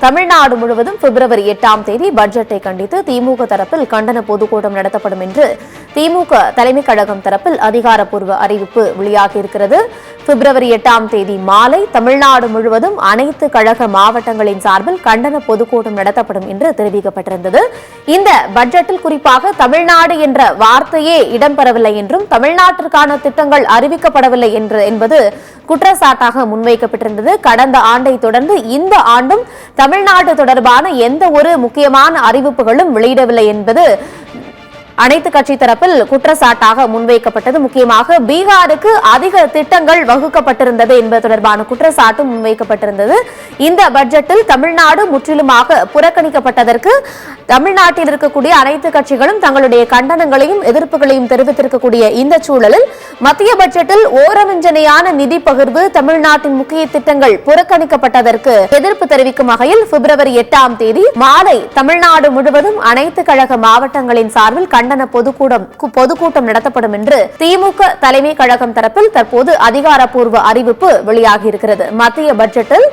தமிழ்நாடு முழுவதும் பிப்ரவரி 8ஆம் தேதி பட்ஜெட்டை கண்டித்து திமுக தரப்பில் கண்டன பொதுக்கூட்டம் நடத்தப்படும் என்று திமுக தலைமை கழகம் தரப்பில் அதிகாரப்பூர்வ அறிவிப்பு வெளியாகியிருக்கிறது. பிப்ரவரி 8ஆம் தேதி மாலை தமிழ்நாடு முழுவதும் அனைத்து கழக மாவட்டங்களின் சார்பில் கண்டன பொதுக்கூட்டம் நடத்தப்படும் என்று தெரிவிக்கப்பட்டிருந்தது. இந்த பட்ஜெட்டில் குறிப்பாக தமிழ்நாடு என்ற வார்த்தையே இடம்பெறவில்லை என்றும் தமிழ்நாட்டிற்கான திட்டங்கள் அறிவிக்கப்படவில்லை என்பது குற்றச்சாட்டாக முன்வைக்கப்பட்டிருந்தது. கடந்த ஆண்டை தொடர்ந்து இந்த ஆண்டும் தமிழ்நாடு தொடர்பான எந்த ஒரு முக்கியமான அறிவிப்புகளும் வெளியிடவில்லை என்பது அனைத்து கட்சி தரப்பில் குற்றச்சாட்டாக முன்வைக்கப்பட்டது. முக்கியமாக பீகாருக்கு அதிக திட்டங்கள் வகுக்கப்பட்டிருந்தது என்பது தொடர்பான குற்றச்சாட்டும் முன்வைக்கப்பட்டிருந்தது. இந்த பட்ஜெட்டில் தமிழ்நாடு முற்றிலுமாக புறக்கணிக்கப்பட்டதற்கு தமிழ்நாட்டில் இருக்கக்கூடிய அனைத்து கட்சிகளும் தங்களுடைய கண்டனங்களையும் எதிர்ப்புகளையும் தெரிவித்திருக்கக்கூடிய இந்த சூழலில் மத்திய பட்ஜெட்டில் ஓரமிஞ்சனையான நிதி பகிர்வு, தமிழ்நாட்டின் முக்கிய திட்டங்கள் புறக்கணிக்கப்பட்டதற்கு எதிர்ப்பு தெரிவிக்கும் வகையில் பிப்ரவரி 8ஆம் தேதி மாலை தமிழ்நாடு முழுவதும் அனைத்து கழக மாவட்டங்களின் சார்பில் கண்டன பொதுக்கூட்டம் நடத்தப்படும் என்று திமுக தலைமை கழகம் தரப்பில் தற்போது அதிகாரப்பூர்வ அறிவிப்பு வெளியாகியிருக்கிறது. மத்திய பட்ஜெட்டில்